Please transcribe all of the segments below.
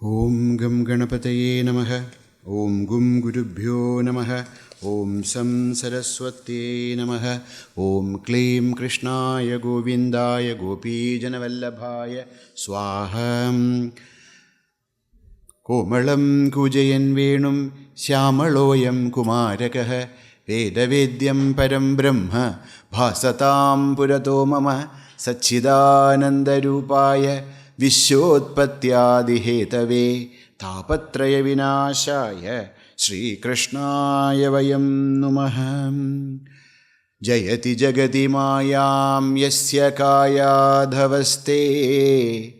Om Gam Ganapataye Namaha. Om Gum Gurubhyo Namaha. Om Sam Saraswati Namaha. Om Klim Krishnaya Govindaya Gopi Janavallabhaya Swaham. Komalam Kujayan Venum Shyamaloyam Kumarakah Vedavedyam Param Brahma Bhasatam Purato Mama Satchidanandarupaya Vishwotpatyadihetave Tapatraya Vinashaya Shri Krishnaya Vayam Numaham. Jayati Jagati Mayam Yasya Kaya Dhavaste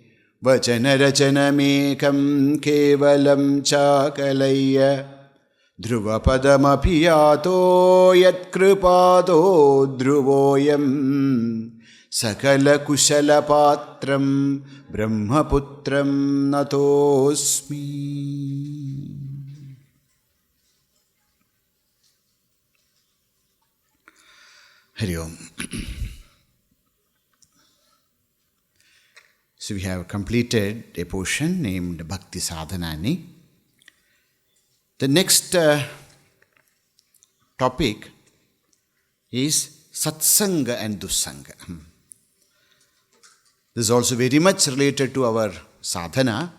Vachana Rachana Mekam Kevalam Chakalaya Dhruvapadamapiyato Yatkripato Dhruvoyam Sakala Kushala Patram Brahmaputram Natosmi. Hari Om. So we have completed a portion named Bhakti Sadhanani. The next topic is satsanga and dussanga. This is also very much related to our sadhana.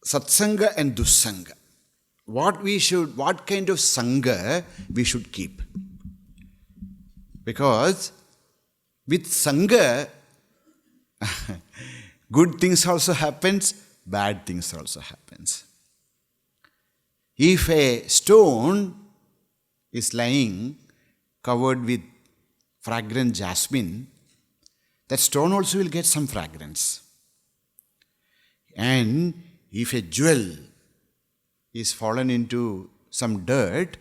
Satsanga and dussanga. What kind of sangha we should keep? Because with sangha, good things also happens, bad things also happens. If a stone is lying covered with fragrant jasmine, that stone also will get some fragrance. And if a jewel is fallen into some dirt,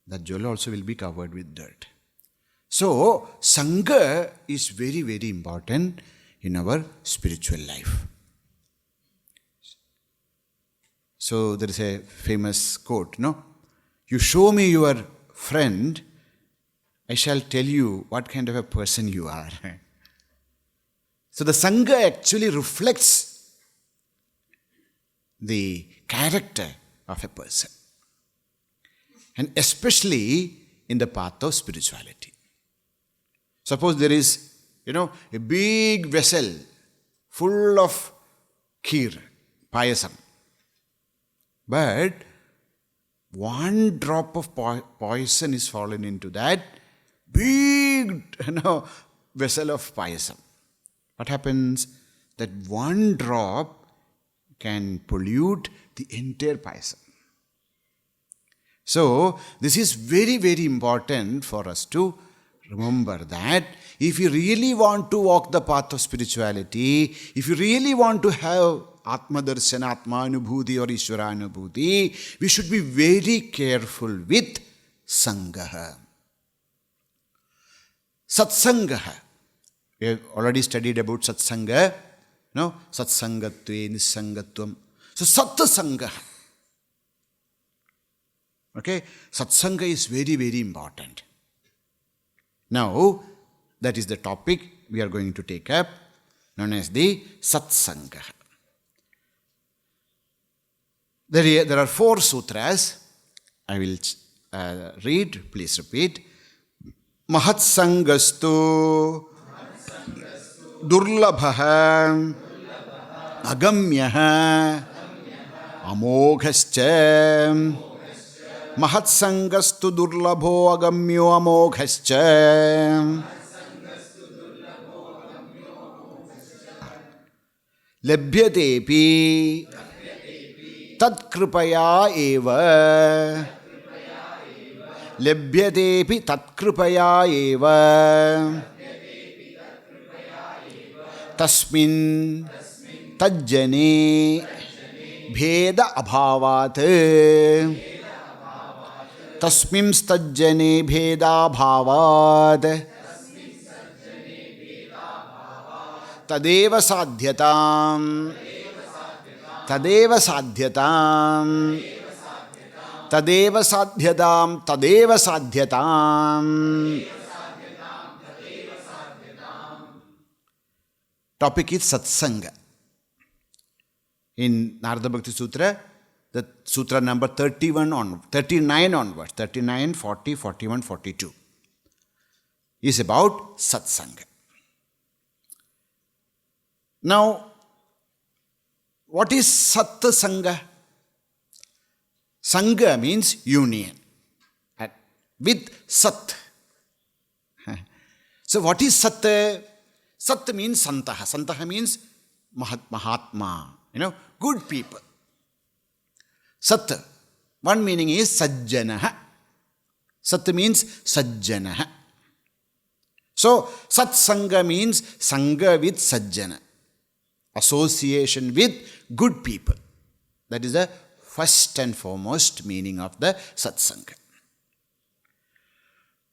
that jewel also will be covered with dirt. So, sangha is very, very important in our spiritual life. So, there is a famous quote, no? You show me your friend, I shall tell you what kind of a person you are. So, the sangha actually reflects the character of a person. And especially in the path of spirituality. Suppose there is, a big vessel full of kheer, payasam. But one drop of poison is fallen into that big, vessel of payasam. What happens? That one drop can pollute the entire payasam. So, this is very, very important for us to remember that if you really want to walk the path of spirituality, if you really want to have Atma Darshana, Atma Anubhuti or Ishvara Anubhuti, we should be very careful with Sangha. Satsanga. We have already studied about Satsanga. No? Satsangatve, Nisangatvam. So Satsanga. Okay? Satsanga is very, very important. Now, that is the topic we are going to take up, known as the Satsanga. There are 4 sutras. I will read, please repeat. Mahatsaṅgastu durlabho'gamyo'moghaś. Mahatsaṅgastu durlabho'gamyo'moghaś. Labhyate'pi tatkṛpayaiva. Labhyate'pi tatkṛpayaiva. Tasmiṁs tajjane bhedābhāvāt. Tasmiṁs tajjane bhedābhāvāt. Tadeva sādhyatām. Tadeva sādhyatām. Tadeva sādhyatām. Tadeva sādhyatām. Topic is satsanga. in Nārada Bhakti Sūtra, the Sutra number 39 onwards, 39, 40, 41, 42, is about satsanga. Now, what is satsanga? Sangha means union with sat. So what is sat? Sat means santaha. Santaha means mahatma, good people. Sat, one meaning is sajjanaha. Sat means sajjanaha. So satsanga means sangha with sajjana, association with good people. That is the first and foremost meaning of the satsanga.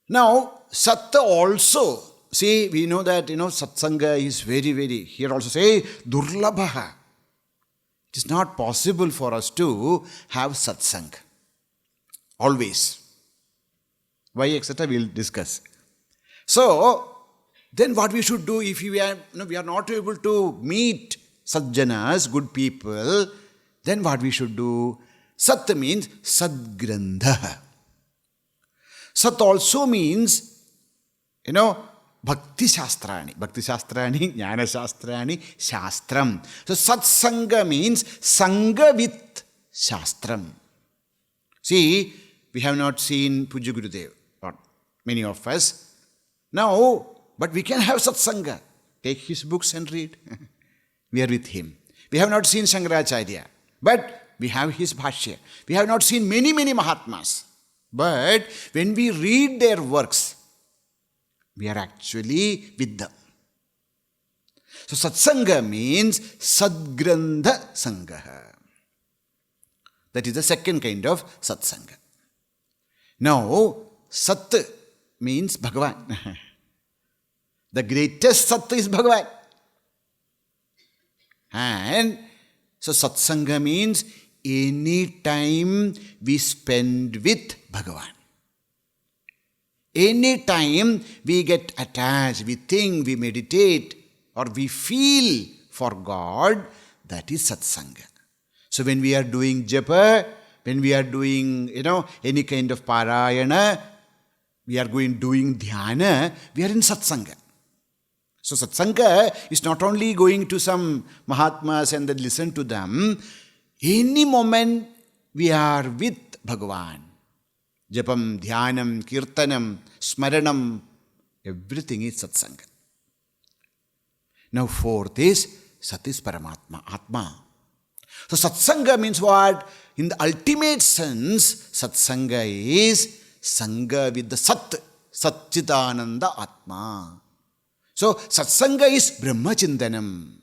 Now, sat also, see, we know that, satsanga is very, very, here also say, durlabha. It is not possible for us to have satsanga. Always. Why, etc., we will discuss. So, then what we should do if we are not able to meet sajjanas, good people, then what we should do? Sat means sadgrandha. Sat also means, Bhakti Shastrani. Bhakti Shastrani, Jnana Shastrani, Shastram. So Satsanga means Sangha with Shastram. See, we have not seen Pujya Gurudev, or many of us. Now, but we can have Satsanga. Take his books and read. We are with him. We have not seen Shankaracharya, but we have his Bhashya. We have not seen many, many Mahatmas. But when we read their works, we are actually with them. So satsanga means sadgrandha sangha. That is the second kind of satsanga. Now, sat means Bhagavan. The greatest sat is Bhagavan. And so satsanga means any time we spend with Bhagavan. Any time we get attached, we think, we meditate, or we feel for God, that is satsanga. So when we are doing japa, when we are doing, any kind of parayana, we are doing dhyana, we are in satsanga. So satsanga is not only going to some Mahatmas and then listen to them. Any moment we are with Bhagavan. Japam, dhyanam, kirtanam, smaranam, everything is satsanga. Now fourth is Sat is Paramatma, Atma. So satsanga means what? In the ultimate sense, satsanga is sangha with the Sat, Satchitananda Atma. So satsanga is Brahmachintanam.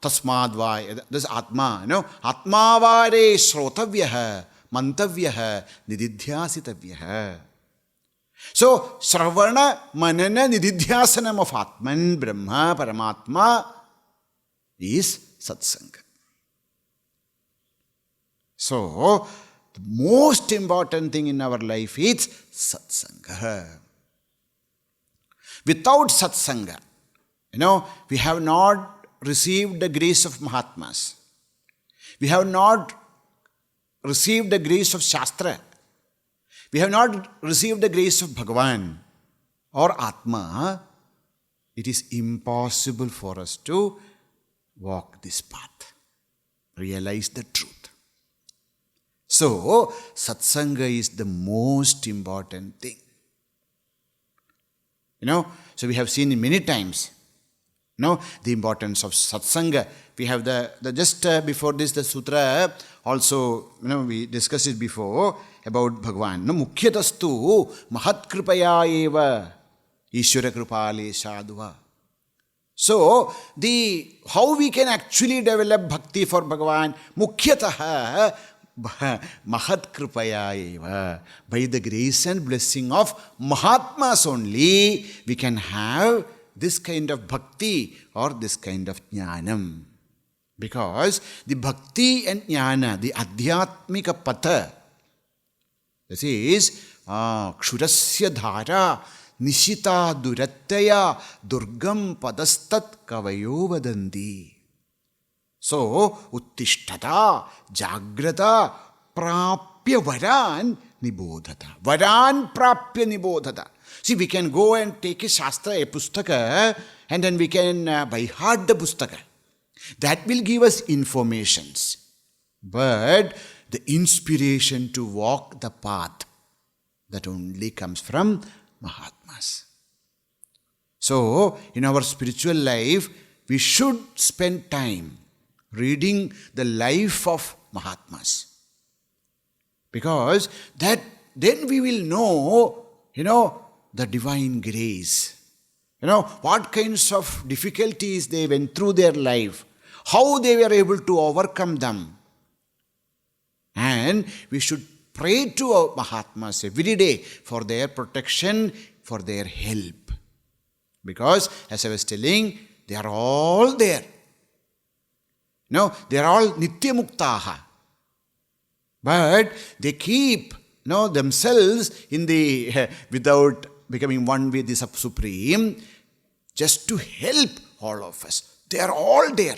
Tasmadvaya, this Atma, Atmavare Shrotavyaha, Mantavyaha, Nididhyasitavyaha. So, Shravana, Manana, Nididhyasanam of Atman, Brahma, Paramatma is Satsanga. So, the most important thing in our life is Satsanga. Without Satsanga, we have not received the grace of Mahatmas. We have not received the grace of Shastra. We have not received the grace of Bhagavan or Atma. It is impossible for us to walk this path, realize the truth. So, satsanga is the most important thing. So we have seen many times, the importance of satsanga. We have just before this, the sutra also, we discussed it before about Bhagavan. Mukhyatastu mahatkripayaiva Ishvara kripale sadhuva. So, how we can actually develop bhakti for Bhagavan? Mukhyataha mahatkripayaiva. By the grace and blessing of Mahatmas only, we can have this kind of bhakti or this kind of jnanam. Because the bhakti and jnana, the adhyatmika patha, this is kshurasya dhara nishita durattaya durgam padastat kavayo vadanti. So, uttishtata, jagrata, prapya varan nibodhata. Varan prapya nibodhata. See, we can go and take a shastra, a pustaka, and then we can by heart the pustaka. That will give us informations. But the inspiration to walk the path, that only comes from Mahatmas. So, in our spiritual life, we should spend time reading the life of Mahatmas. Because then we will know, the divine grace. What kinds of difficulties they went through their life, how they were able to overcome them. And we should pray to our Mahatmas every day for their protection, for their help. Because, as I was telling, they are all there. They are all nitya muktaha. But they keep themselves in the without becoming one with the Supreme, just to help all of us. They are all there.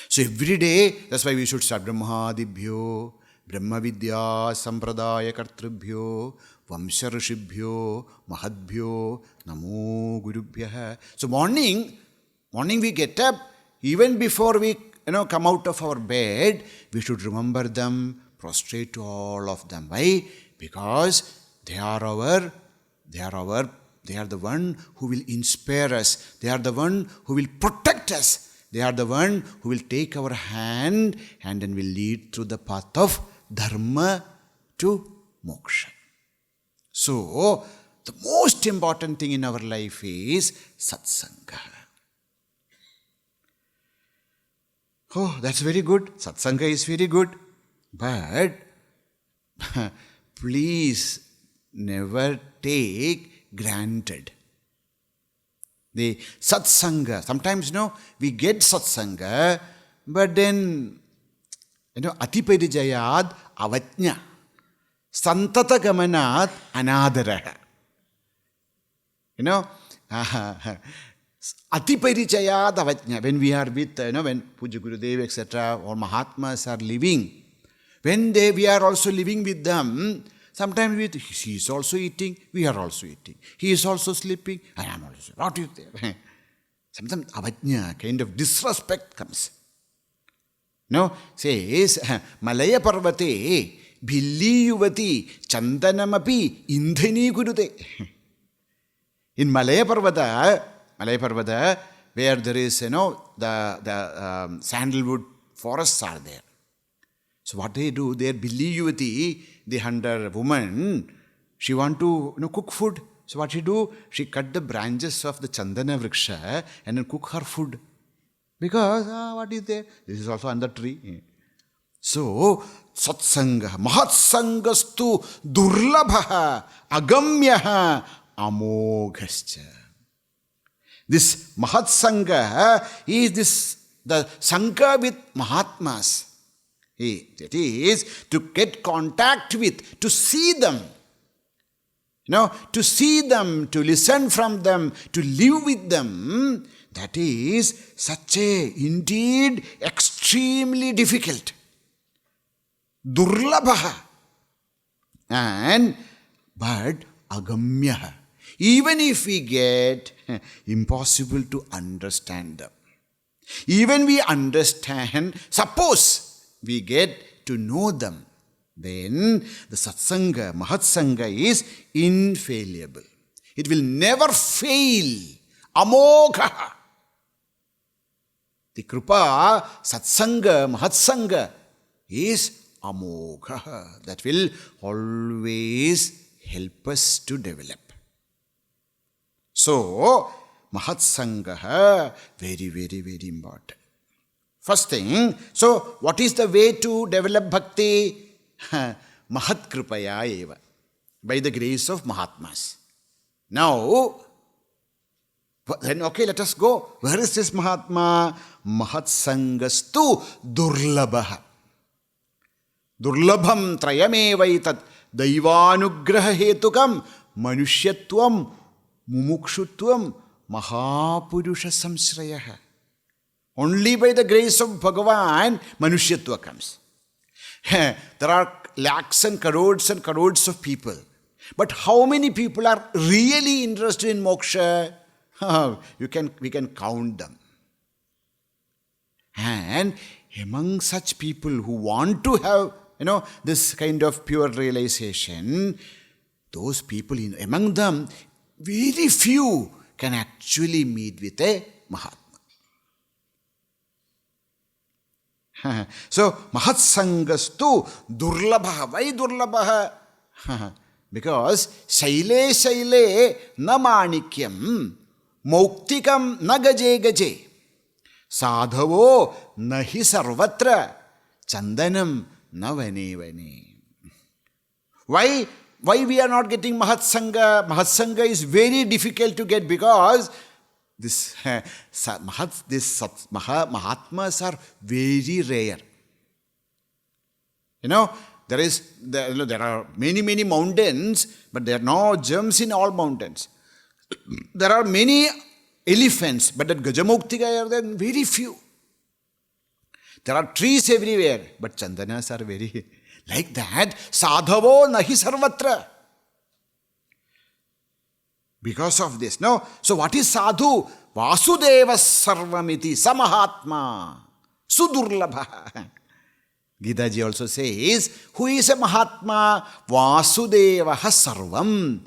So every day, that's why we should start Brahmadibhyo, Brahma Vidya Sampradaya Kartribhyo, Vamsha Rishibhyo, Mahadbhyo, Namo Gurubhyaha. So morning we get up, even before we come out of our bed, we should remember them, prostrate to all of them. Why? Because they are the one who will inspire us. They are the one who will protect us. They are the one who will take our hand and then will lead through the path of dharma to moksha. So, the most important thing in our life is satsanga. Oh, that's very good. Satsanga is very good. But please never take granted the satsanga. Sometimes, we get satsanga, but then, atiparijayad avatnya, santata gamanat anadaraha. Atiparijayad avatnya. When we are with, when Puja Gurudev, etc., or Mahatmas are living, when we are also living with them, sometimes he is also eating, we are also eating. He is also sleeping, I am also. What is there? Sometimes avajna, kind of disrespect comes. Says, Malaya Parvate, Bhilli Yuvati, Chandanamapi, Indhani Gurute. In Malaya Parvata, where there is, the sandalwood forests are there. So what they do, their Bhilli Yuvati, the hunter woman, she want to cook food. So what she do? She cut the branches of the Chandana Vriksha and then cook her food. Because, what is there? This is also on the tree. So, satsanga, mahatsaṅgas tu durlabho'gamyo'moghaś amoghascha. This mahatsanga is the sangha with Mahatmas. That is, to get contact with, to see them. To see them, to listen from them, to live with them. That is indeed extremely difficult. Durlabha. But agamya. Even if we get, impossible to understand them. Even we understand, suppose we get to know them, then the satsanga, mahatsanga is infallible. It will never fail. Amogha. The kripa, satsanga, mahatsanga is amogha. That will always help us to develop. So, mahatsanga, very, very, very important. First thing, so what is the way to develop bhakti? Tatkṛpayaiva, by the grace of Mahatmas. Now, then let us go. Where is this Mahatma? Mahatsaṅgas tu durlabha. Durlabham trayamevaitat daivanugraha hetukam manushyatvam mumukshutvam mahapurusha samsrayaha. Only by the grace of Bhagavan, Manushyatva comes. There are lakhs and crores of people. But how many people are really interested in moksha? We can count them. And among such people who want to have, this kind of pure realization, those people among them, very few can actually meet with a Mahatma. So, mahatsaṅgas tu durlabha. Why durlabha? Because shaile na manikyam, mauktikam na gaje, sadhavo nahi sarvatra, chandanam na vane. Why we are not getting mahatsanga? Mahatsanga is very difficult to get because Mahatmas are very rare. There are many mountains, but there are no gems in all mountains. There are many elephants, but at Gajamuktika are there very few. There are trees everywhere, but chandanas are very like that. Sadhavo nahi sarvatra. Because of this. No? So what is sadhu? Vasudeva sarvamiti samahatma sudurlabha. Gita ji also says, who is a Mahatma? Vasudeva sarvam.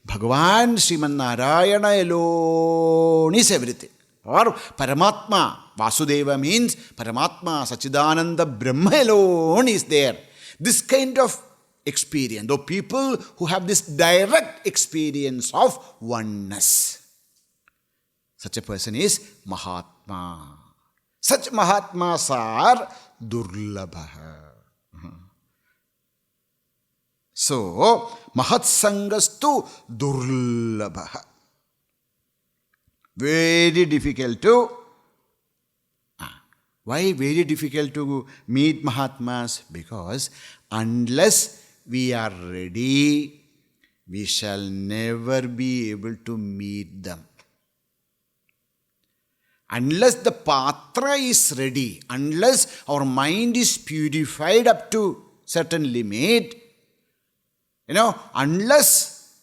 Bhagavan Śrīmad Narayana alone is everything. Or Paramatma. Vasudeva means Paramatma, Sachidananda Brahma alone is there. This kind of experience, though people who have this direct experience of oneness, such a person is Mahatma. Such Mahatmas are durlabha. So, mahatsaṅgas tu durlabha. Very difficult to. Why very difficult to meet Mahatmas? Because unless we are ready, we shall never be able to meet them. Unless the patra is ready, unless our mind is purified up to certain limit, unless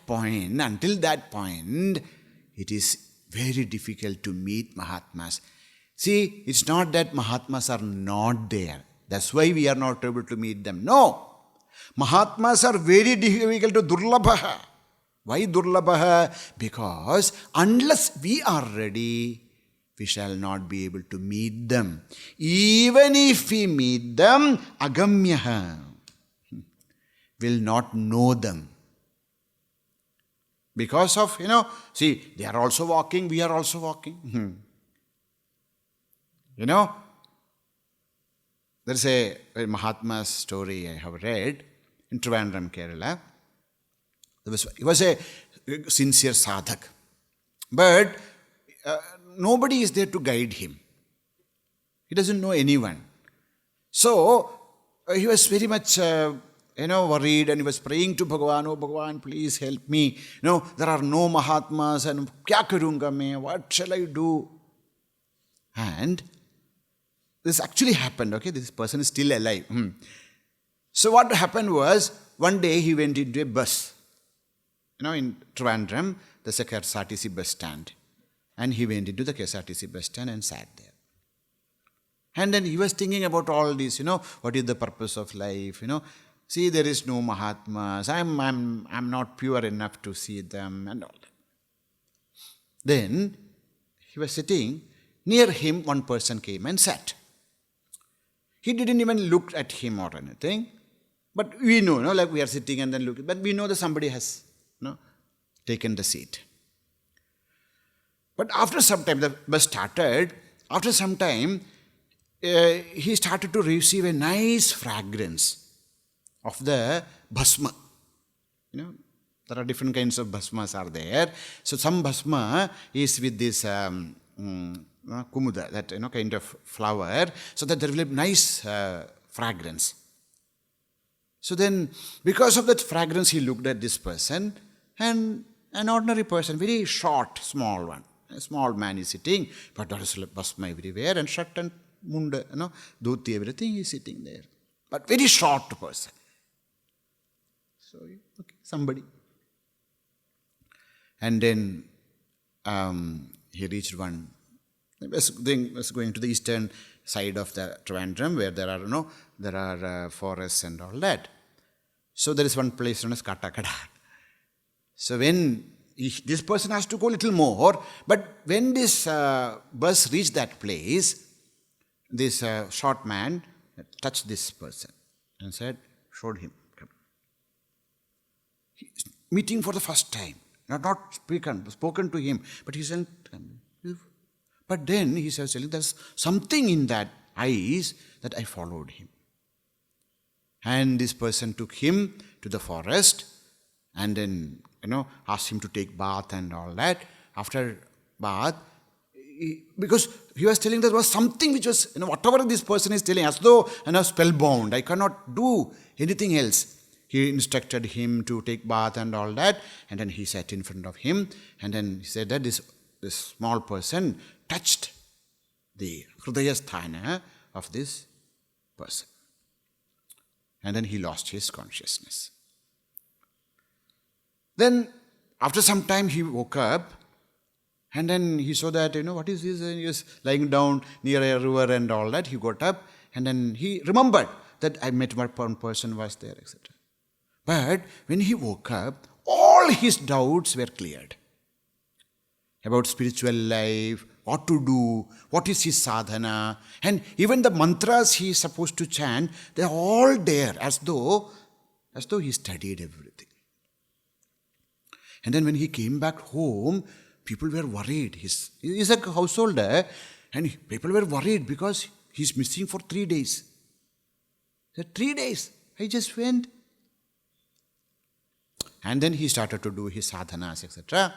until that point, it is very difficult to meet Mahatmas. See, it's not that Mahatmas are not there. That's why we are not able to meet them. No. Mahatmas are very difficult to durlabha. Why durlabha? Because unless we are ready, we shall not be able to meet them. Even if we meet them, agamyaha, will not know them. Because of, see, they are also walking, we are also walking. There's a Mahatma story I have read in Trivandrum, Kerala. He was a sincere sadhak. But nobody is there to guide him. He doesn't know anyone. So, he was very much worried, and he was praying to Bhagavan, oh Bhagavan, please help me. There are no Mahatmas, and kya karunga main? What shall I do? And this actually happened, okay? This person is still alive. So what happened was, one day he went into a bus. In Trivandrum, there's a KSRTC bus stand. And he went into the KSRTC bus stand and sat there. And then he was thinking about all this, what is the purpose of life, See, there is no Mahatmas. I'm not pure enough to see them and all that. Then he was sitting. Near him, one person came and sat. He didn't even look at him or anything. But we know, like we are sitting and then looking. But we know that somebody has taken the seat. But after some time, the bus started. After some time, he started to receive a nice fragrance of the bhasma. There are different kinds of bhasmas are there. So some bhasma is with this kumuda, that kind of flower, so that there will be nice fragrance. So then, because of that fragrance, he looked at this person and An ordinary person, very short, small one. A small man is sitting, but there is bhasma everywhere and shirt and munda, dhoti, everything is sitting there. But very short person. So, okay, somebody. And then he reached one. He was going to the eastern side of the Trivandrum where there are forests and all that. So there is one place known as Katakada. So when this person has to go a little more, but when this bus reached that place, this short man touched this person and showed him. Come. He's meeting for the first time. Not spoken to him, but he said, but then he says, there's something in that eyes that I followed him. And this person took him to the forest and then, asked him to take bath and all that. After bath, because he was telling there was something which was, whatever this person is telling, as though, spellbound. I cannot do anything else. He instructed him to take bath and all that, and then he sat in front of him, and then he said that this small person touched the hridayasthana of this person. And then he lost his consciousness. Then, after some time, he woke up, and then he saw that, what is this? And he was lying down near a river and all that. He got up, and then he remembered that I met one person was there, etc. But when he woke up, all his doubts were cleared about spiritual life, what to do, what is his sadhana, and even the mantras he is supposed to chant, they are all there as though he studied everything. And then when he came back home, people were worried. He's a householder, and people were worried because he's missing for 3 days. He said, 3 days, I just went. And then he started to do his sadhanas, etc.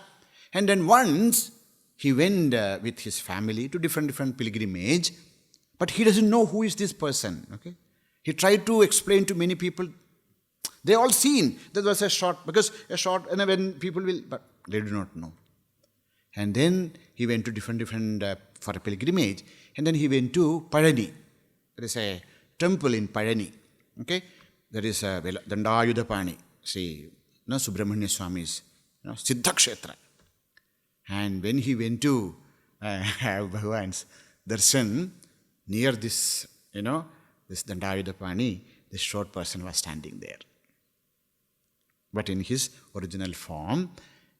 And then once he went with his family to different pilgrimage, but he doesn't know who is this person. Okay, he tried to explain to many people. They all seen that was and when people will, but they do not know. And then he went to different for a pilgrimage, and then he went to Palani. There is a temple in Palani. Okay, there is a Dandayudapani. See. Subramanya Swami's, Siddha Kshetra. And when he went to have Bhagavan's darshan, near this, this Dandayudapani, this short person was standing there. But in his original form,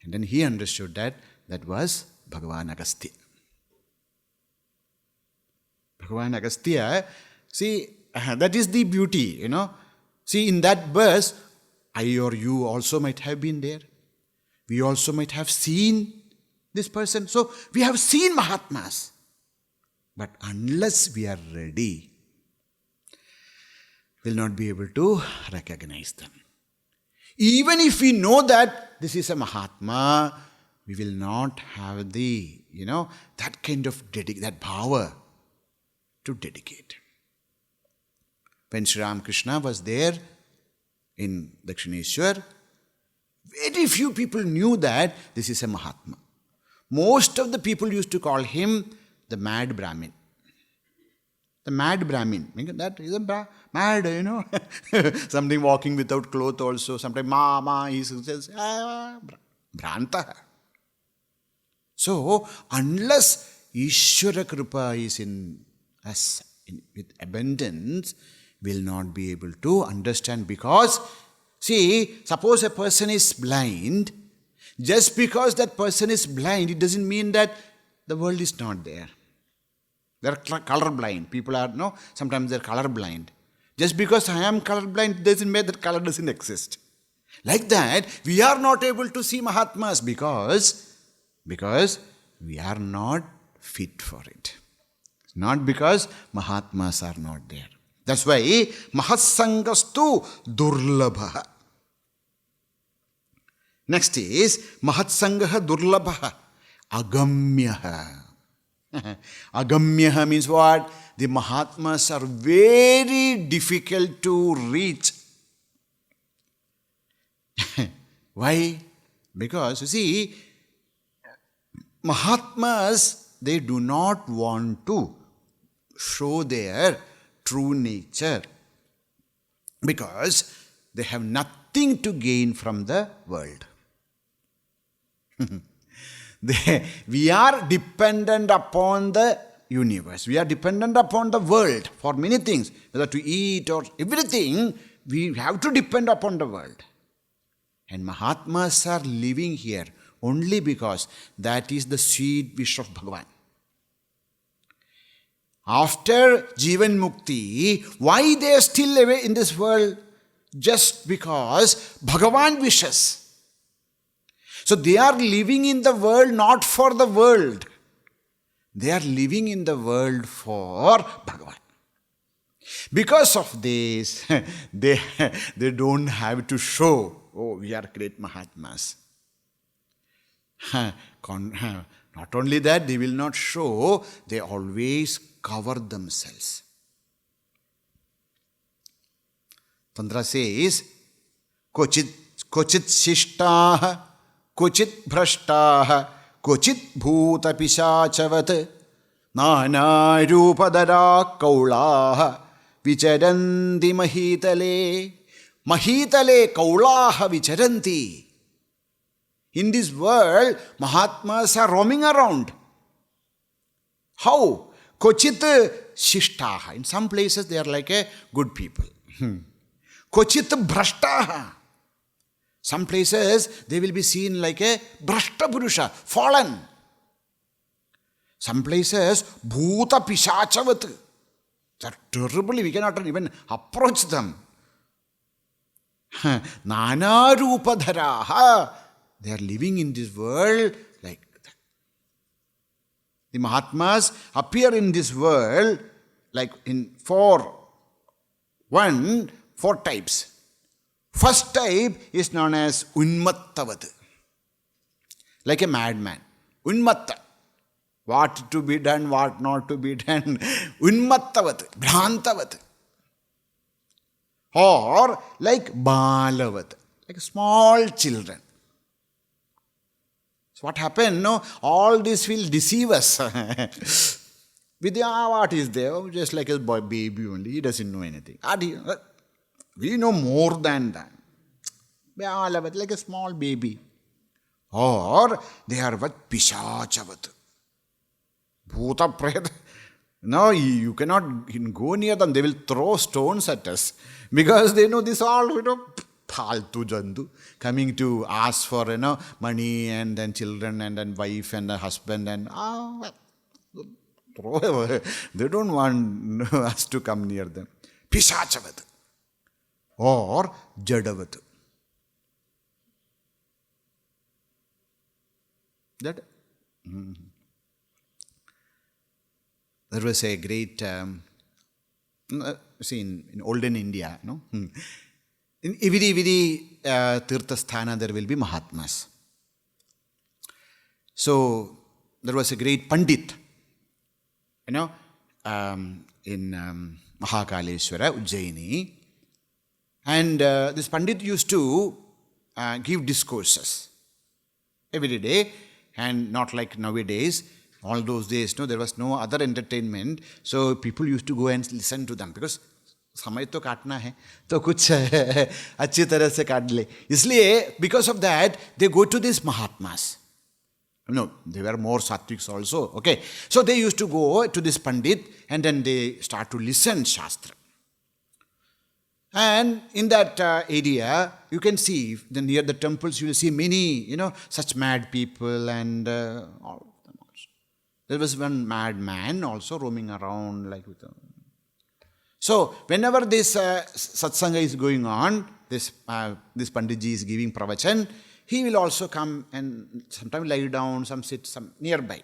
and then he understood that was Bhagavan Agastya. Bhagavan Agastya, see, that is the beauty, See, in that verse, I or you also might have been there. We also might have seen this person. So, we have seen Mahatmas. But unless we are ready, we will not be able to recognize them. Even if we know that this is a Mahatma, we will not have the, that kind of that power to dedicate. When Sri Ramakrishna was there in Dakshineshwar, very few people knew that this is a Mahatma. Most of the people used to call him the mad Brahmin. The mad Brahmin. That is a mad, Something walking without cloth also. Sometimes he says, Branta. So, unless Ishvara Kripa is in us with abundance, will not be able to understand, because, see, suppose a person is blind, just because that person is blind, it doesn't mean that the world is not there. They are color blind. People are, sometimes they are color blind. Just because I am color blind doesn't mean that color doesn't exist. Like that, we are not able to see Mahatmas because we are not fit for it. Not because Mahatmas are not there. That's why mahatsaṅgas tu durlabha. Next is mahatsaṅgah durlabha agamyaha. Agamyaha means what? The Mahatmas are very difficult to reach. Why? Because, you see, Mahatmas, they do not want to show their true nature because they have nothing to gain from the world. We are dependent upon the universe. We are dependent upon the world for many things, whether to eat or everything. We have to depend upon the world. And Mahatmas are living here only because that is the sweet wish of Bhagavan. After Jivan Mukti, why they are still away in this world? Just because Bhagavan wishes. So they are living in the world not for the world. They are living in the world for Bhagavan. Because of this, they don't have to show, oh, we are great Mahatmas. Not only that, they will not show, they always cover themselves. Tantra says, Kochit shishtaha, Kochit bhrashtaha, Kochit bhuta pishachavat, Nāna rūpadara kaulaha, Vicharanti mahitale. Mahitale kaulaha vicharanti. In this world, Mahatmas are roaming around. How? Kochit shishtaha. In some places they are like a good people. Kochit bhrashtaha. Some places they will be seen like a bhrashta purusha, fallen. Some places bhuta pishachavat. They are terribly, we cannot even approach them. Nāna rūpadharaha. They are living in this world like that. The Mahatmas appear in this world like in four types. First type is known as unmattavat, like a madman. Unmatta. What to be done, what not to be done. Unmattavat, bhrantavat. Or like balavat, like small children. So what happened? No, all this will deceive us. Vidya, what is there? Just like a boy, baby only. He doesn't know anything. We know more than that. Like a small baby. Or they are what? Pishachavat. Bhuta preta. No, you cannot go near them. They will throw stones at us. Because they know this all, Phaltu jantu, coming to ask for, money and then children and then wife and a husband and throw away. They don't want us to come near them. Pishachavat. Or jadavat. That. There was a great, see in olden India, in every tirthasthana there will be Mahatmas. So there was a great Pandit, in Mahakaleshwara, Ujjaini, and this Pandit used to give discourses every day, and not like nowadays. All those days, there was no other entertainment, so people used to go and listen to them because समय तो काटना है तो कुछ अच्छी तरह से काट ले. इसलिए because of that they go to these Mahatmas. No, they were more Sattviks also. Okay, so they used to go to this Pandit and then they start to listen Shastra. And in that area, you can see near the temples, you will see many, such mad people and all. There was one mad man also roaming around like with them. So whenever this satsanga is going on, this Panditji is giving pravachan, he will also come and sometimes lie down, some sit some nearby.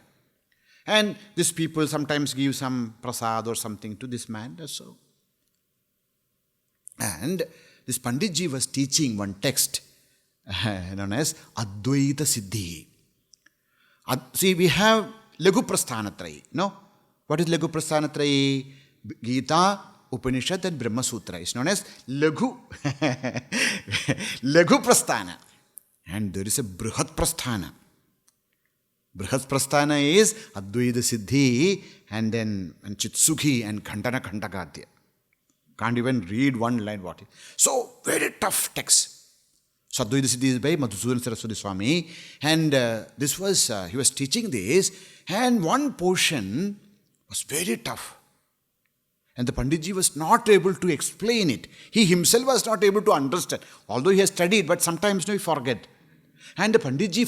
And these people sometimes give some prasad or something to this man. So. And this Panditji was teaching one text known as Advaita Siddhi. See, we have Lagu Prasthanatrayi. No? What is Lagu Prasthanatrayi? Gita, Upanishad and Brahma Sutra is known as Lagu. Lagu Prasthana. And there is a Brihat Prasthana. Brihat Prasthana is Advaita Siddhi and then Chitsukhi and Khandana Khandakadya. Can't even read one line what it is. So, very tough text. So, Advaita Siddhi is by Maharṣi Sarasvati Swami. And this was, he was teaching this. And one portion was very tough. And the Panditji was not able to explain it. He himself was not able to understand. Although he has studied, but sometimes he forget. And the Panditji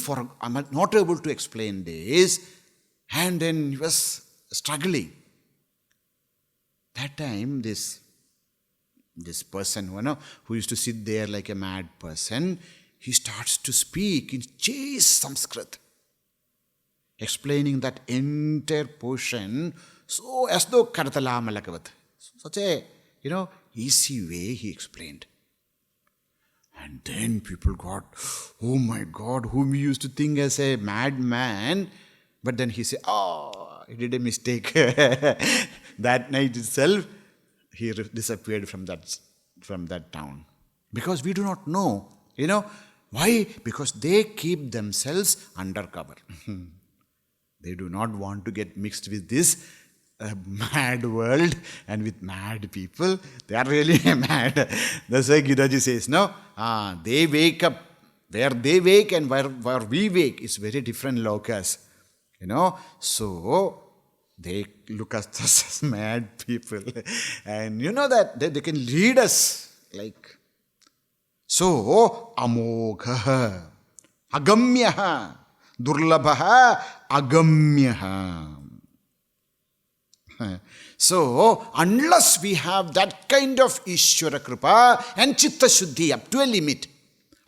not able to explain this. And then he was struggling. That time, this person, who used to sit there like a mad person, he starts to speak in chaste Sanskrit, explaining that entire portion so as though Karatala Malakavat. Such a, easy way he explained. And then people got, oh my God, whom we used to think as a madman. But then he said, he did a mistake. That night itself, he disappeared from that town. Because we do not know. Why? Because they keep themselves undercover. They do not want to get mixed with this mad world and with mad people. They are really mad. That's why Gidaji says, no, they wake up. Where they wake and where we wake is very different lokas. So they look at us as mad people. And you know that they can lead us like. So, amogha, agamyaha, durlabho'gamyo'moghaś. So, unless we have that kind of Ishvara Kripa and Chitta Shuddhi up to a limit,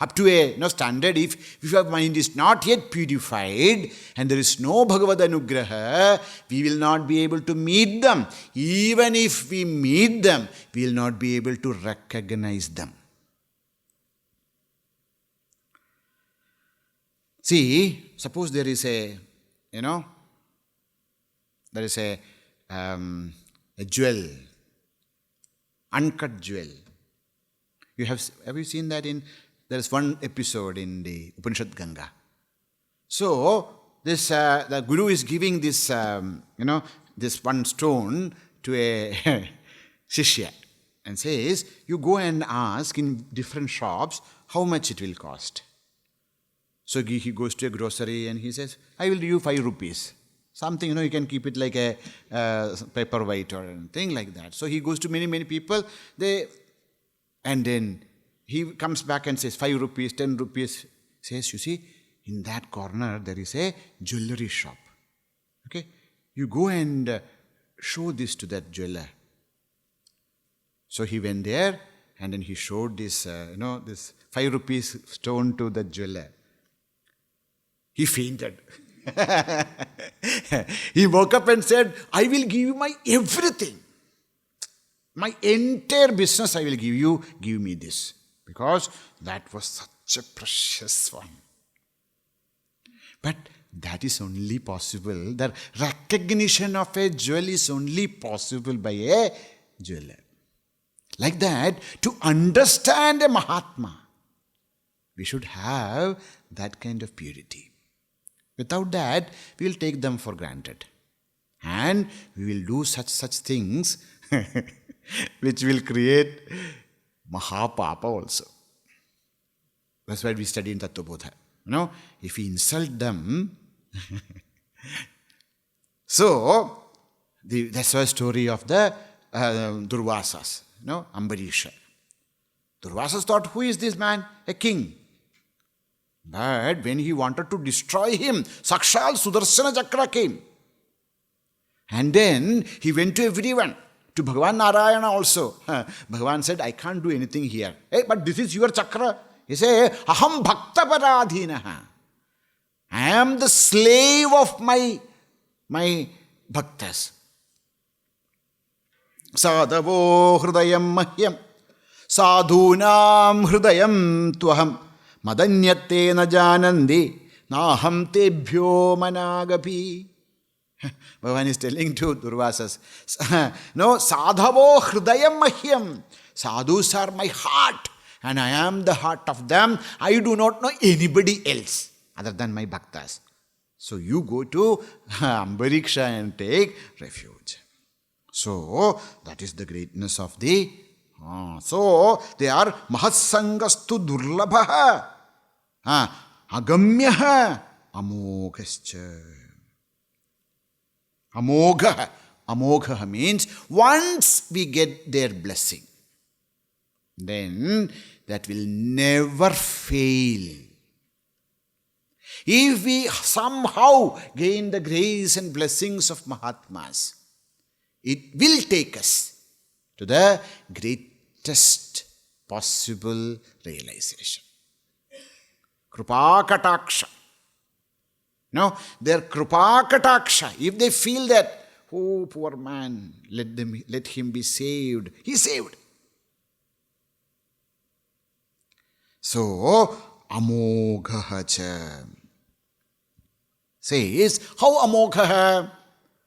up to a standard, if our mind is not yet purified and there is no Bhagavad Anugraha, we will not be able to meet them. Even if we meet them, we will not be able to recognize them. See, suppose there is a jewel, uncut jewel. Have you seen that there is one episode in the Upanishad Ganga. So, the Guru is giving this, this one stone to a Shishya and says, you go and ask in different shops how much it will cost. So, he goes to a grocery and he says, I will give you 5 rupees. Something, you can keep it like a paperweight or anything like that. So, he goes to many people, and then he comes back and says, 5 rupees, 10 rupees. Says, you see, in that corner there is a jewelry shop. Okay? You go and show this to that jeweler. So he went there and then he showed this, this 5 rupees stone to the jeweler. He fainted. He woke up and said, I will give you my everything. My entire business I will give you. Give me this. Because that was such a precious one. But that is only possible. The recognition of a jewel is only possible by a jeweler. Like that, to understand a Mahatma, we should have that kind of purity. Without that, we will take them for granted. And we will do such things which will create Mahapapa also. That's why we study in Tattvabodha. If we insult them, so that's the story of the Durvasas, Ambarisha. Durvasas thought, who is this man? A king. But when he wanted to destroy him, Sakshal Sudarshana Chakra came. And then he went to everyone, to Bhagavan Narayana also. Bhagavan said, I can't do anything here. Hey, but this is your chakra. He said, Aham Bhakta Paradhinaha. I am the slave of my bhaktas. Sadhavo hridayam mahyam. Sadhunam hridayam tvaham. Madanyate na janandi. Naham tebhyo managapi. Bhagavan is telling to Durvasas, no, sadhavo hridayam mahyam. Sadhus are my heart. and I am the heart of them. I do not know anybody else other than my bhaktas. So you go to Ambariksha and take refuge. So that is the greatness of the... So they are mahatsaṅgas tu durlabha, agamyah, amoghaścha. Amogha means once we get their blessing, then that will never fail. If we somehow gain the grace and blessings of Mahatmas, it will take us to the greatest possible realization. Krupa Kataksha. No, their Krupa Kataksha, if they feel that, oh, poor man, let him be saved, he is saved. So, amoghaha says, how amoghaha?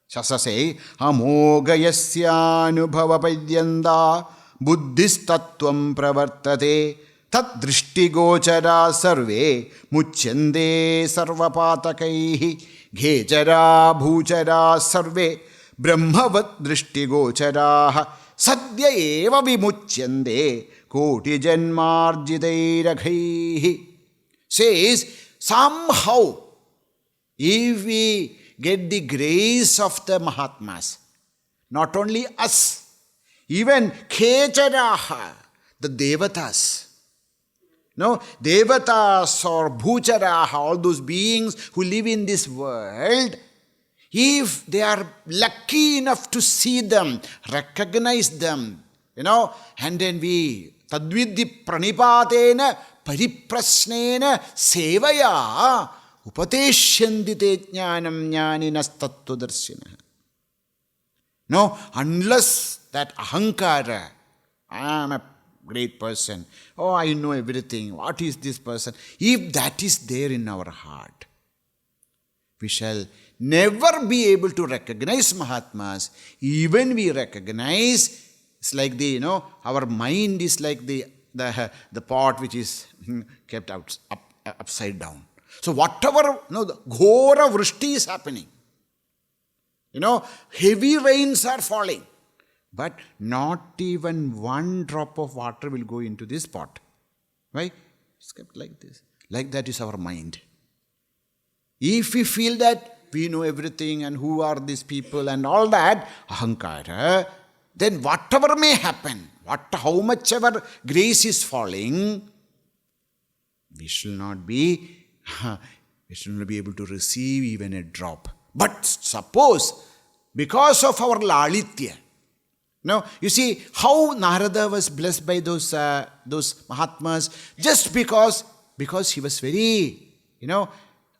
Shastra say, amoghayasyanubhava padyanda buddhistatvam pravartate tat drishtigochara sarve muchyande sarvapātakaihi ghechara bhuchara sarve brahmavat drishtigocharaha sadhyatāṁ vimuchyande koti janmarjitairagaihi. Says, somehow, if we get the grace of the Mahatmas, not only us, even khecharaha, the devatas. No, devatas or bhucharaha, all those beings who live in this world, if they are lucky enough to see them, recognize them, and then we tadvidhi pranipatena pariprasnena sevaya upateshyandite jnanam jnaninas tattvadarshina. No, unless that ahankara, I am a great person, oh, I know everything, what is this person? If that is there in our heart, we shall never be able to recognize Mahatmas. Even we recognize, it's like our mind is like the pot which is kept upside down. So whatever, the ghora vrishti is happening. Heavy rains are falling. But not even one drop of water will go into this pot. Why? It's kept like this. Like that is our mind. If we feel that we know everything and who are these people and all that, ahankara, then whatever may happen, how much ever grace is falling, we shall not be able to receive even a drop. But suppose, because of our lalitya, now, you see how Narada was blessed by those Mahatmas, just because he was very,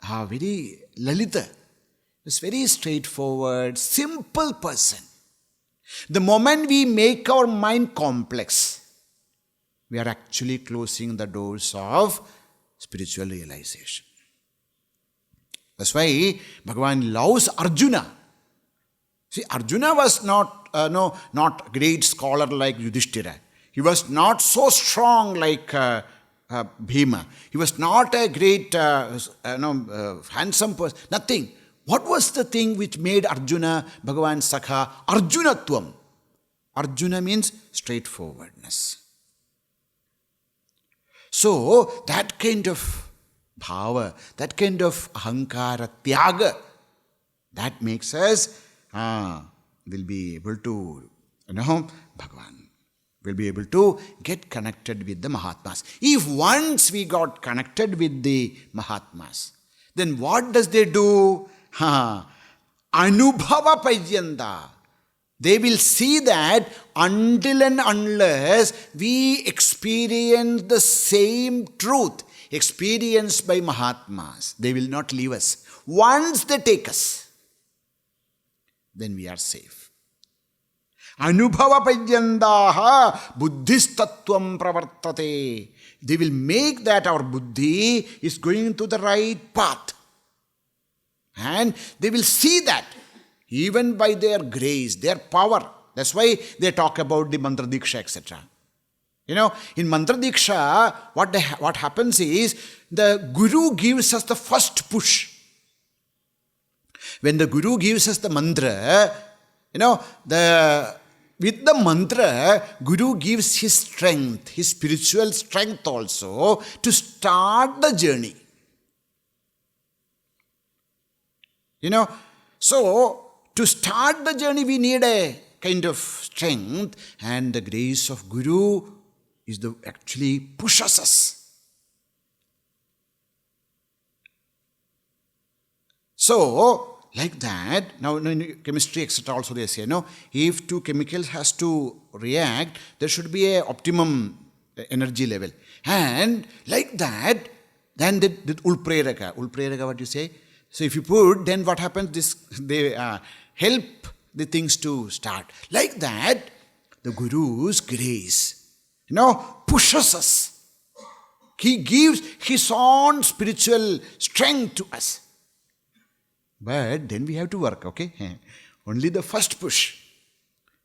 very lalita. He was very straightforward, simple person. The moment we make our mind complex, we are actually closing the doors of spiritual realization. That's why Bhagavan loves Arjuna. See, Arjuna was not great scholar like Yudhishthira. He was not so strong like Bhima. He was not a great, handsome person. Nothing. What was the thing which made Arjuna Bhagavan Sakha? Arjunatvam. Arjuna means straightforwardness. So, that kind of bhava, that kind of ahankara, tyaga, that makes us will be able to, Bhagavan will be able to get connected with the Mahatmas. If once we got connected with the Mahatmas, then what does they do? Anubhava payyanda. They will see that until and unless we experience the same truth experienced by Mahatmas, they will not leave us. Once they take us, then we are safe. Anubhava pajyandaha buddhistatvam pravartate. They will make that our buddhi is going to the right path. And they will see that even by their grace, their power. That's why they talk about the mantra diksha, etc. In Mantra Diksha, what happens is, the Guru gives us the first push. When the Guru gives us the mantra, with the mantra, Guru gives his strength, his spiritual strength also, to start the journey. So, to start the journey, we need a kind of strength, and the grace of Guru is actually pushes us. So, like that, now in chemistry, etc. also they say, if two chemicals has to react, there should be an optimum energy level. And like that, then the ulpreraka, what you say? So if you put, then what happens? They help the things to start. Like that, the Guru's grace, pushes us. He gives his own spiritual strength to us. But then we have to work, okay? Only the first push.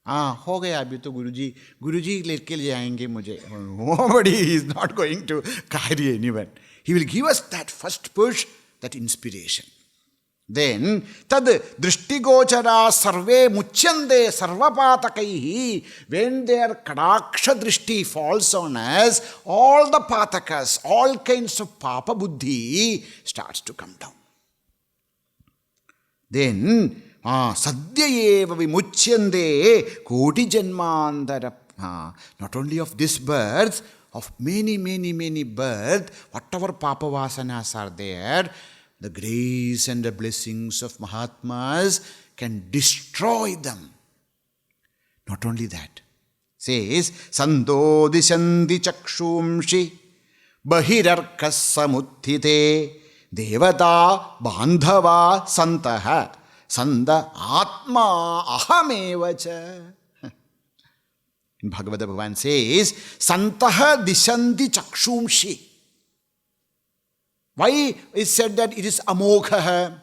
हो गया अभी तो गुरुजी लेके ले जाएंगे मुझे. Nobody is not going to carry anyone. He will give us that first push, that inspiration. Then, tad drishtigochara sarve muchyande sarvapātakaihi. When their kadaksha drishti falls on us, all the patakas, all kinds of papa buddhi starts to come down. Then, sādhyatāṁ vimuchyande koti janmantara. Not only of this birth, of many births, whatever papa vasanas are there, the grace and the blessings of Mahatmas can destroy them. Not only that. Says, Sando dishanti chakshumshi bahirarkas samuthite devata bandhava santaha sanda atma ahamevacha. In Bhagavata Bhagavan says, Santaha dishanti chakshumshi. Why is said that it is amogha,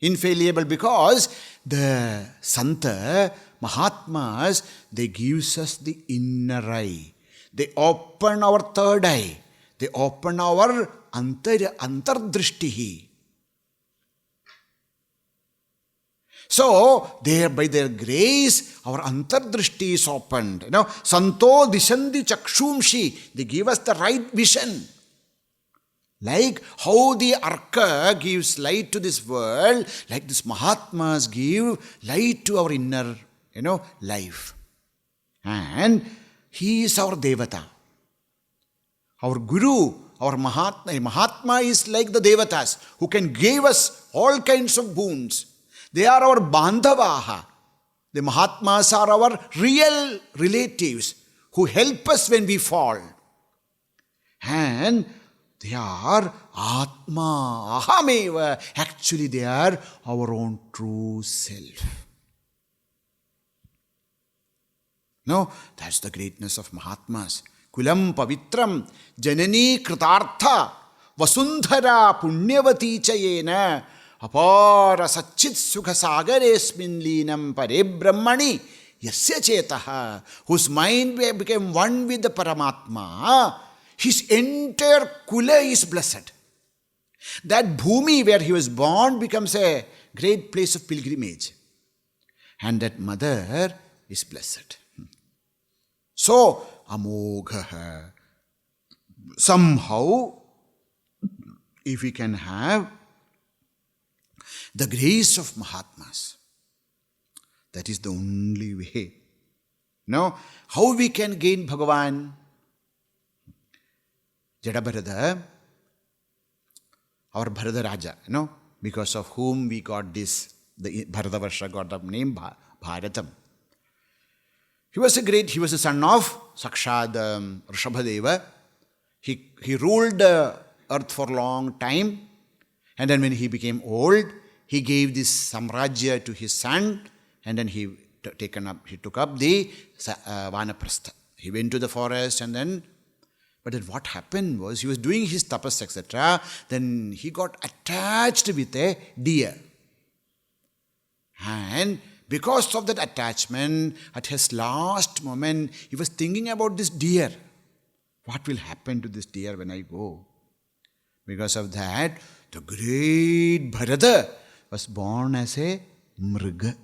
infallible? Because the Santa, Mahatmas, they gives us the inner eye. They open our third eye. They open our antardrishtihi. So, by their grace, our antardrishti is opened. Santo dishanti chakshumshi. They give us the right vision. Like how the Arka gives light to this world, like this Mahatmas give light to our inner, life. And he is our Devata. Our Guru, our Mahatma is like the Devatas, who can give us all kinds of boons. They are our Bandhavaha. The Mahatmas are our real relatives who help us when we fall. And they are Atma, Ahameva. Actually, they are our own true self. No, that's the greatness of Mahatmas. Kulam pavitram janani kritartha vasundhara punyavati chayena apara satchit sukha sagaresmin linam pare brahmani yasya chetaha, whose mind became one with the Paramatma. His entire kula is blessed. That bhumi where he was born becomes a great place of pilgrimage. And that mother is blessed. So, amogha. Somehow, if we can have the grace of Mahatmas, that is the only way. How we can gain Bhagavan? Jadabharata, our Bharata Raja, because of whom we got this, the Bharatavarsha got the name Bharatam. He was the son of Sakshad Rishabhadeva. He ruled the earth for a long time, and then when he became old, he gave this Samrajya to his son, and then he took up the Vanaprastha. He went to the forest, but then what happened was, he was doing his tapas, etc. Then he got attached with a deer. And because of that attachment, at his last moment, he was thinking about this deer. what will happen to this deer when I go? Because of that, the great Bharata was born as a mriga.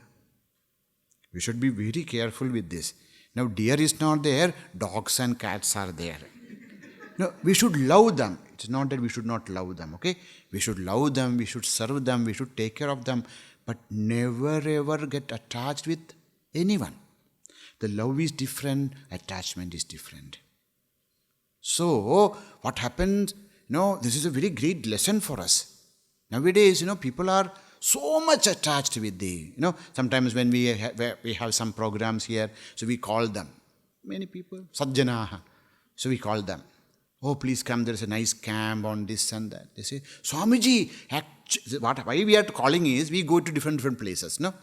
We should be very careful with this. Now, deer is not there, dogs and cats are there. No, we should love them. It's not that we should not love them, okay? We should love them, we should serve them, we should take care of them, but never ever get attached with anyone. The love is different, attachment is different. So, what happens, this is a very great lesson for us. Nowadays, people are so much attached with the, sometimes when we have some programs here, so we call them, many people, sadjanaha, so we call them. Oh, please come, there is a nice camp on this and that. They say, Swamiji, why we are calling is, we go to different places, no?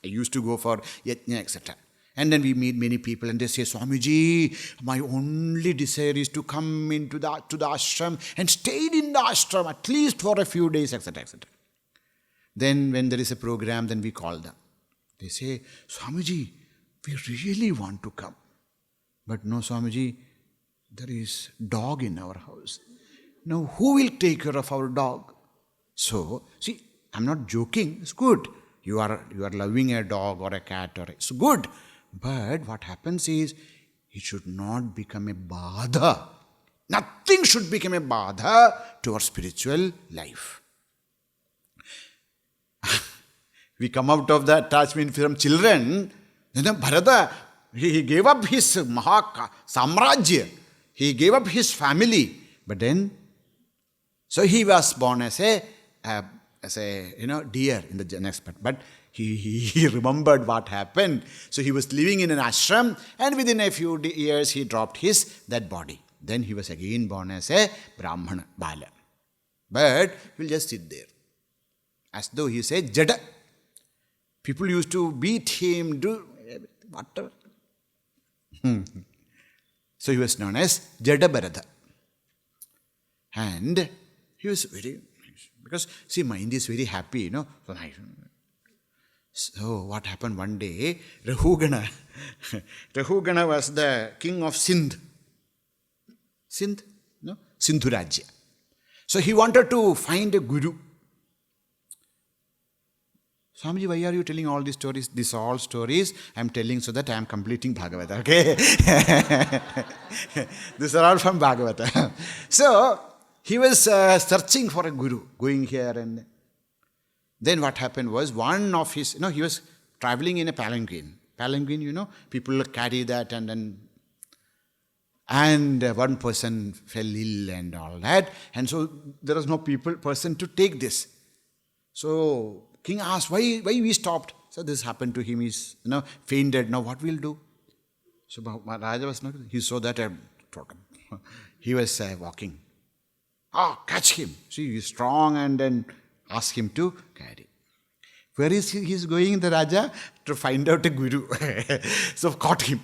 I used to go for yajna, etc. And then we meet many people and they say, Swamiji, my only desire is to come to the ashram and stay in the ashram at least for a few days, etc., etc. Then when there is a program, then we call them. They say, Swamiji, we really want to come. But no, Swamiji, there is dog in our house. Now, who will take care of our dog? So, see, I'm not joking. It's good. You are loving a dog or a cat, it's good. But what happens is, it should not become a badha. Nothing should become a badha to our spiritual life. We come out of the attachment from children. Then Bharata, he gave up his samrajya. He gave up his family. But then, so he was born as a deer in the next part. But he remembered what happened. So he was living in an ashram, and within a few years he dropped that body. Then he was again born as a Brahmana, Bala. But he'll just sit there, as though he said Jada. People used to beat him, do whatever. So he was known as Jada Bharata. And he was very, because see, mind is very happy, So what happened one day, Rahugana was the king of Sindh. Sindhu Rajya. So he wanted to find a guru. Swamiji, why are you telling all these stories? These are all stories I am telling so that I am completing Bhagavata, okay? These are all from Bhagavata. So, he was searching for a guru, going here and then what happened was, one of his, he was traveling in a palanquin. Palanquin, people carry that and one person fell ill and all that. And so, there was no person to take this. So, king asked, why we stopped? So this happened to him, he's fainted. Now what we'll do? So Raja was not, he saw that he was walking. Catch him. See, he's strong, and then ask him to carry. Where is he? He's going, the Raja, to find out a guru. So caught him,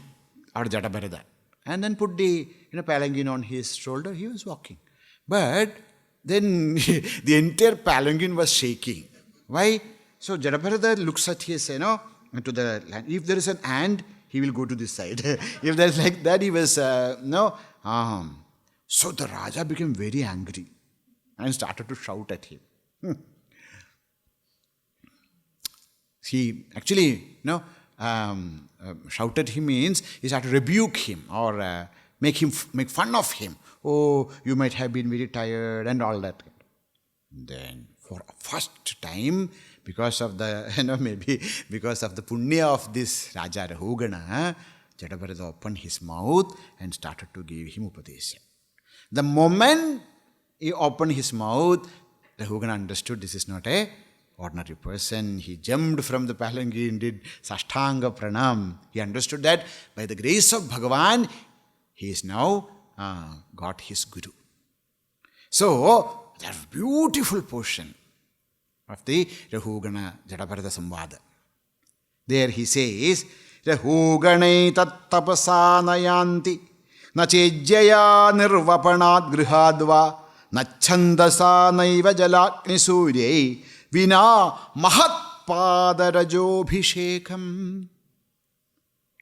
or Jada Bharata, and then put the palanquin on his shoulder. He was walking. But then the entire palanquin was shaking. Why? So Jadabharata looks at his, to the land. If there is an ant, he will go to this side. If there is like that, he was, So the Raja became very angry and started to shout at him. He actually, shout at him means he started to rebuke him or make fun of him. Oh, you might have been very tired and all that. Then, for first time, because of the, maybe because of the punya of this Raja Rahugana, Jadabharata opened his mouth and started to give him upadesha. The moment he opened his mouth, Rahugana understood this is not a ordinary person. He jumped from the palanquin, did sashtanga pranam. He understood that by the grace of Bhagavan, he is now got his guru. So, that beautiful portion of the Rahugana Jadabharata Samvada. There he says, Rahuganai tattapasanayanti na chejjaya nirvapanad grihadva na chandasanaiva jalakni suryai vina mahatpadarajobhishekam.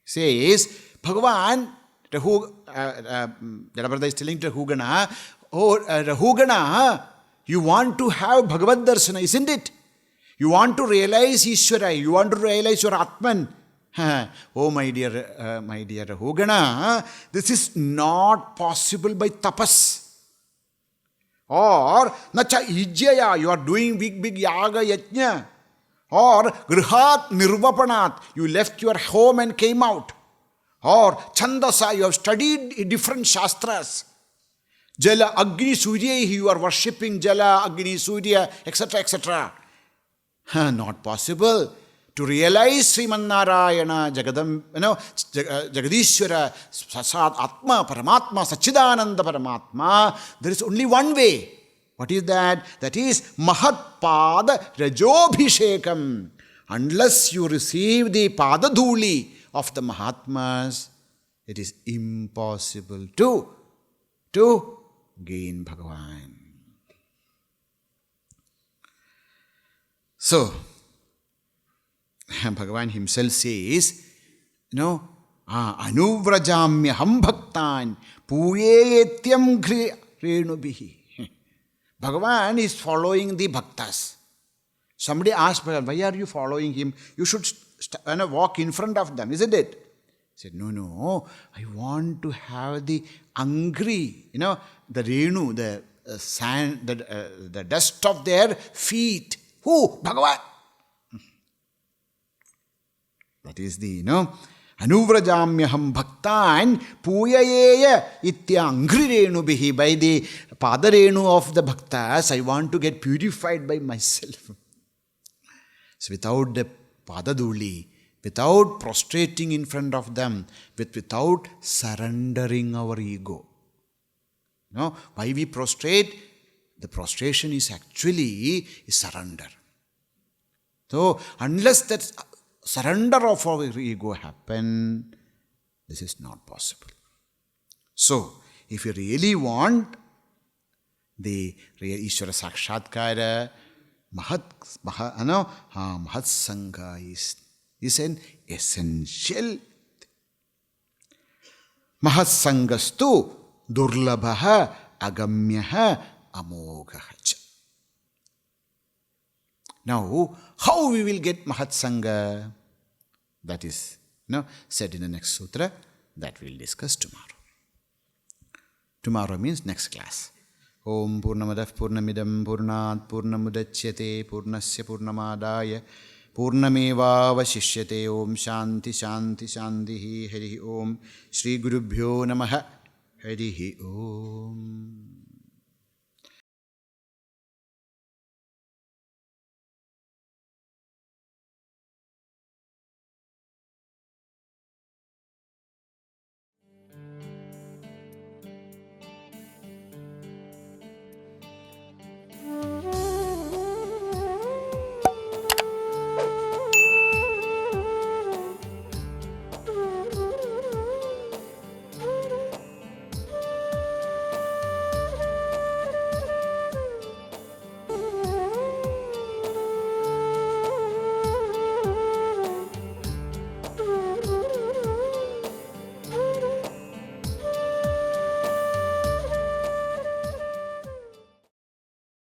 Says, Bhagavan, Jalabrada is telling to Rahugana, oh Rahugana, you want to have Bhagavad Darsana, isn't it? You want to realize Ishvara, you want to realize your Atman. Oh my dear Rahugana, this is not possible by tapas. Or nacha ijjaya, you are doing big yaga yajna. Or grihat nirvapanat, you left your home and came out. Or chandasa, you have studied different shastras. Jala Agni Surya, you are worshipping Jala Agni Surya, etc., etc. Not possible. To realize Śrīmad Narayana, Jagadishvara, Sat Atma, Paramatma, Sachidananda Paramatma, there is only one way. What is that? That is Mahatpada Rajobhishekam. Unless you receive the Padadhuli of the Mahatmas, it is impossible to gain Bhagavan. So, Bhagavan himself says, Anuvrajamyaham bhaktan puyetyam renubihi. Bhagavan is following the bhaktas. Somebody asked Bhagavan, why are you following him? You should walk in front of them, isn't it? He said, no, I want to have the angri, the renu, the sand, the dust of their feet. Who? Bhagavan. That is the, Anuvrajamyaham bhaktan puyayeya ityangri renubihi. By the padarenu of the bhaktas, I want to get purified by myself. So without the padaduli, without prostrating in front of them, without surrendering our ego. Why we prostrate? The prostration is actually surrender. So unless that surrender of our ego happen, this is not possible. So, if you really want the real Ishvara Sakshatkara, mahatsaṅga is an essential. Mahatsaṅgastu durlabho'gamyo'moghaś. Now, how we will get mahatsaṅga? That is said in the next sutra. That we will discuss tomorrow. Tomorrow means next class. Om Purnamadah Purnamidam Purnat Purnamudachyate Purnasya Purnamadaya Purnameva Vashishyate. Om Shanti Shanti Shantihi. Harihi Om. Shri Gurubhyo Namaha. Harihi Om.